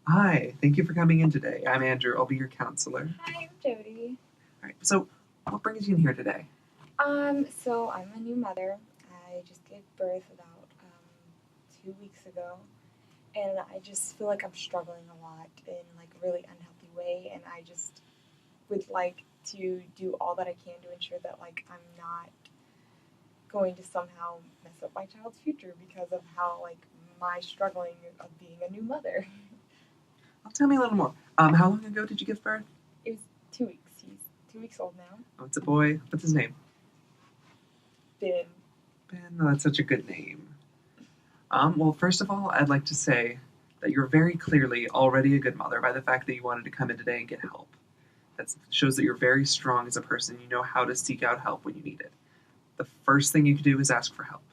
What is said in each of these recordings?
Hi, thank you for coming in today. I'm Andrew. I'll be your counselor. Hi, I'm Jodi. All right, so what brings you in here today? So I'm a new mother. I just gave birth about 2 weeks ago, and I just feel like I'm struggling a lot in like a really unhealthy way, and I just would like to do all that I can to ensure that like I'm not going to somehow mess up my child's future because of how like my struggling of being a new mother. Tell me a little more. How long ago did you give birth? It was 2 weeks. He's 2 weeks old now. Oh, it's a boy. What's his name? Ben. Ben. Oh, that's such a good name. Well, first of all, I'd like to say that you're very clearly already a good mother by the fact that you wanted to come in today and get help. That shows that you're very strong as a person. You know how to seek out help when you need it. The first thing you can do is ask for help.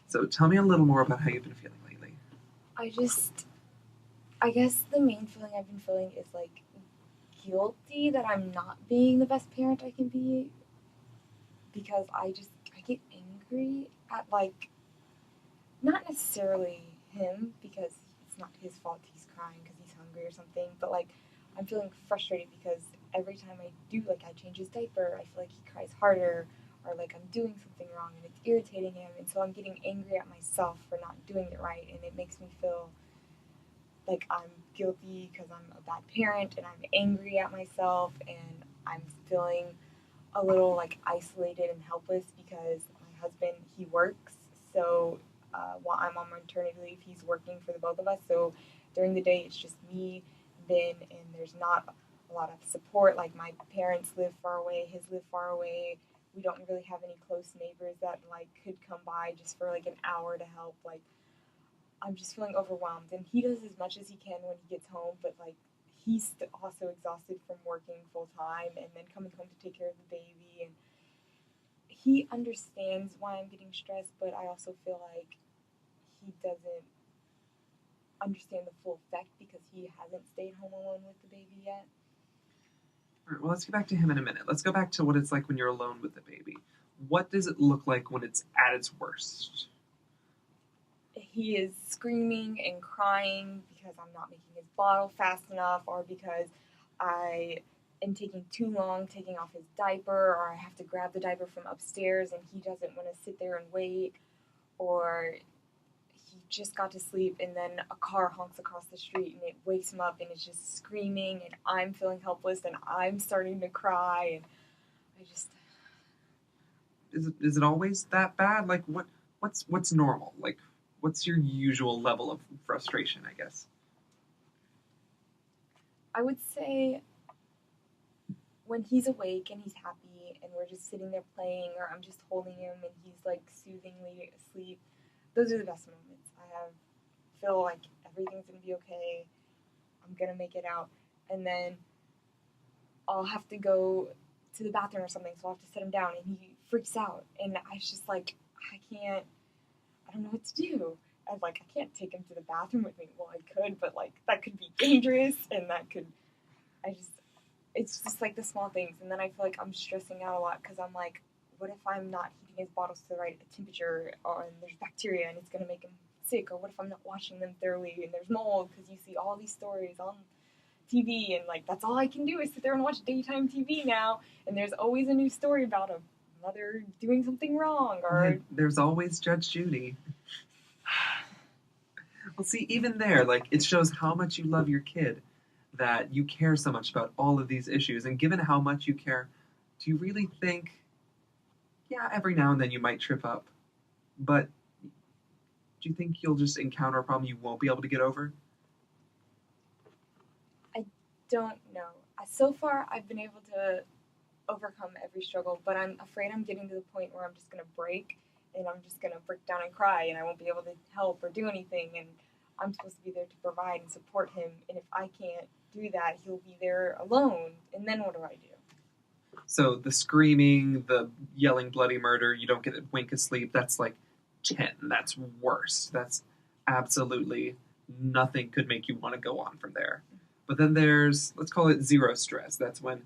So tell me a little more about how you've been feeling lately. I guess the main feeling I've been feeling is like guilty that I'm not being the best parent I can be because I get angry at like not necessarily him because it's not his fault he's crying because he's hungry or something, but like I'm feeling frustrated because every time I do like I change his diaper, I feel like he cries harder or like I'm doing something wrong and it's irritating him, and so I'm getting angry at myself for not doing it right, and it makes me feel like I'm guilty because I'm a bad parent and I'm angry at myself, and I'm feeling a little like isolated and helpless because my husband he works, so while I'm on maternity leave he's working for the both of us, so during the day it's just me, Ben, and there's not a lot of support. Like my parents live far away, his live far away. We don't really have any close neighbors that like could come by just for like an hour to help. Like I'm just feeling overwhelmed. And he does as much as he can when he gets home, but like he's also exhausted from working full time and then coming home to take care of the baby. And he understands why I'm getting stressed, but I also feel like he doesn't understand the full effect because he hasn't stayed home alone with the baby yet. All right, well, let's get back to him in a minute. Let's go back to what it's like when you're alone with the baby. What does it look like when it's at its worst? He is screaming and crying because I'm not making his bottle fast enough, or because I am taking too long taking off his diaper, or I have to grab the diaper from upstairs and he doesn't want to sit there and wait, or he just got to sleep and then a car honks across the street and it wakes him up and it's just screaming, and I'm feeling helpless and I'm starting to cry, and I just Is it always that bad? Like what's normal? Like what's your usual level of frustration? I guess. I would say when he's awake and he's happy and we're just sitting there playing, or I'm just holding him and he's like soothingly asleep, those are the best moments. Feel like everything's gonna be okay. I'm gonna make it out. And then I'll have to go to the bathroom or something, so I'll have to sit him down and he freaks out. And I just like, I don't know what to do. I can't take him to the bathroom with me. Well, I could, but like that could be dangerous, and I just, it's just like the small things. And then I feel like I'm stressing out a lot because I'm like, what if I'm not heating his bottles to the right temperature, or and there's bacteria and it's gonna make him sick, or what if I'm not washing them thoroughly and there's mold, because you see all these stories on TV, and like that's all I can do is sit there and watch daytime TV now, and there's always a new story about a mother doing something wrong, or There's always Judge Judy. Well, see, even there, like it shows how much you love your kid, that you care so much about all of these issues. And given how much you care, do you really think, yeah, every now and then you might trip up, but do you think you'll just encounter a problem you won't be able to get over? I don't know. So far, I've been able to overcome every struggle, but I'm afraid I'm getting to the point where I'm just gonna break, and I'm just gonna break down and cry, and I won't be able to help or do anything. And I'm supposed to be there to provide and support him, and if I can't do that, he'll be there alone. And then what do I do? So the screaming, the yelling bloody murder, you don't get a wink of sleep, that's like 10. That's worse. That's absolutely nothing could make you want to go on from there. But then there's, let's call it zero stress. That's when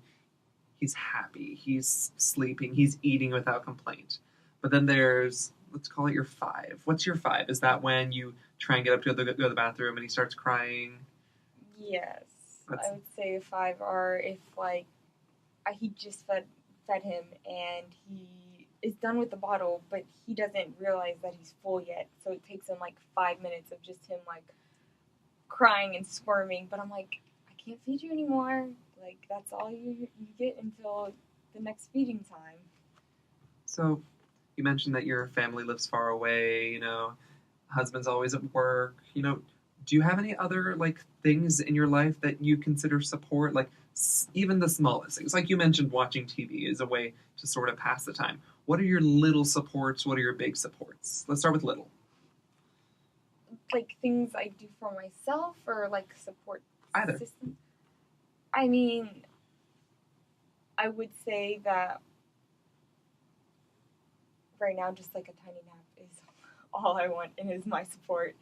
he's happy, he's sleeping, he's eating without complaint. But then there's, let's call it your 5. What's your 5? Is that when you try and get up to go to the bathroom and he starts crying? Yes. That's- I would say 5 are if, like, he just fed him and he is done with the bottle, but he doesn't realize that he's full yet. So it takes him, like, 5 minutes of just him, like, crying and squirming. But I'm like, I can't feed you anymore. Like, that's all you get until the next feeding time. So, you mentioned that your family lives far away, you know, husband's always at work, you know, do you have any other, like, things in your life that you consider support? Like, even the smallest things. Like you mentioned, watching TV is a way to sort of pass the time. What are your little supports? What are your big supports? Let's start with little. Like, things I do for myself or, like, support Either. system. I mean, I would say that right now, just like a tiny nap is all I want and is my support.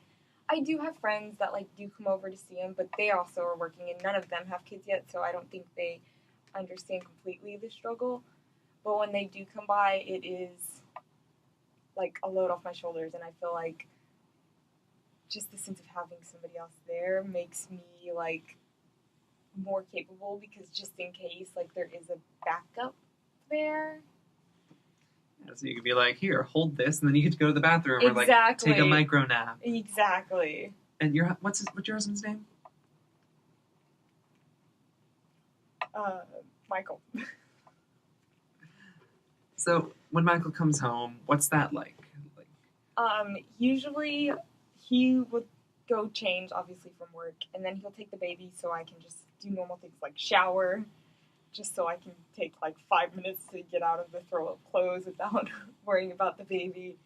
I do have friends that, like, do come over to see him, but they also are working, and none of them have kids yet, so I don't think they understand completely the struggle. But when they do come by, it is like a load off my shoulders, and I feel like just the sense of having somebody else there makes me, like, more capable, because just in case, like, there is a backup there. Yeah, so you could be like, here, hold this, and then you get to go to the bathroom or, like, Exactly. take a micro nap. Exactly. And what's your husband's name? Michael. So, when Michael comes home, what's that like? Usually he would go change, obviously, from work, and then he'll take the baby so I can just do normal things like shower, just so I can take, like, 5 minutes to get out of the throw of clothes without worrying about the baby.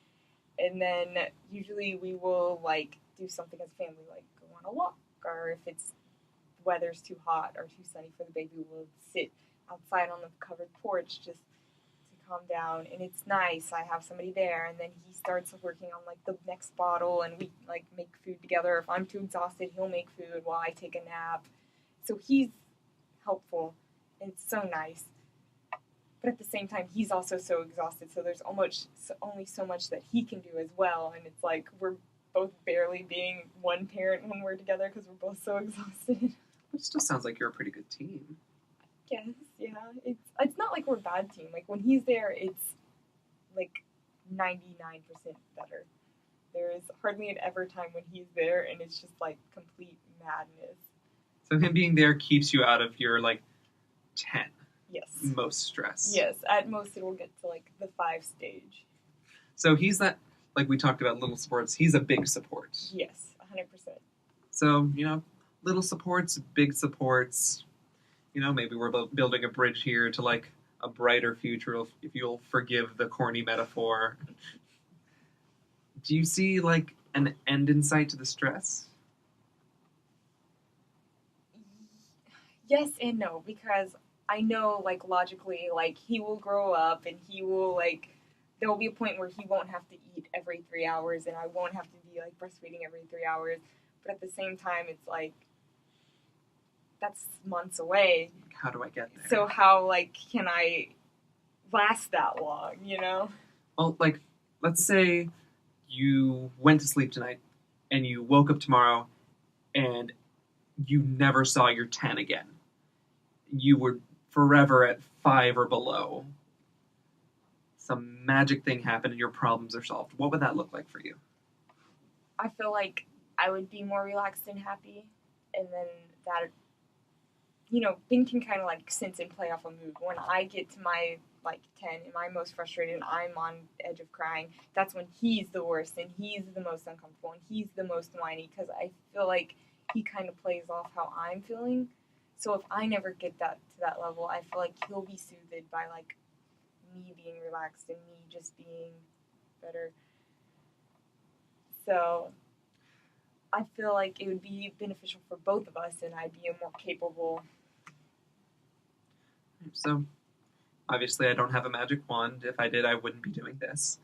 And then usually we will, like, do something as a family, like go on a walk, or if it's the weather's too hot or too sunny for the baby, we'll sit outside on the covered porch just to calm down. And it's nice. I have somebody there, and then he starts working on, like, the next bottle, and we, like, make food together. If I'm too exhausted, he'll make food while I take a nap. So he's helpful, and it's so nice. But at the same time, he's also so exhausted, so there's only so much that he can do as well. And it's like we're both barely being one parent when we're together because we're both so exhausted. It still sounds like you're a pretty good team. Yes, yeah. It's not like we're a bad team. Like, when he's there, it's like 99% better. There is hardly an ever time when he's there, and it's just like complete madness. So him being there keeps you out of your, like, 10. Yes. Most stress. Yes, at most it will get to, like, the 5 stage. So he's that, like we talked about little supports, he's a big support. Yes, 100%. So, you know, little supports, big supports. You know, maybe we're building a bridge here to, like, a brighter future, if you'll forgive the corny metaphor. Do you see, like, an end in sight to the stress? Yes and no, because I know, like, logically, like, he will grow up and he will, like, there will be a point where he won't have to eat every 3 hours and I won't have to be, like, breastfeeding every 3 hours. But at the same time, it's like, that's months away. How do I get there? So how, like, can I last that long, you know? Well, like, let's say you went to sleep tonight and you woke up tomorrow and you never saw your 10 again. You were forever at 5 or below. Some magic thing happened and your problems are solved. What would that look like for you? I feel like I would be more relaxed and happy, and then that, you know, Ben can kind of, like, sense and play off a mood. When I get to my, like, 10 and I'm most frustrated and I'm on the edge of crying, that's when he's the worst and he's the most uncomfortable and he's the most whiny, because I feel like he kind of plays off how I'm feeling. So if I never get to that level, I feel like he'll be soothed by, like, me being relaxed and me just being better. So I feel like it would be beneficial for both of us, and I'd be a more capable. So, obviously I don't have a magic wand. If I did, I wouldn't be doing this.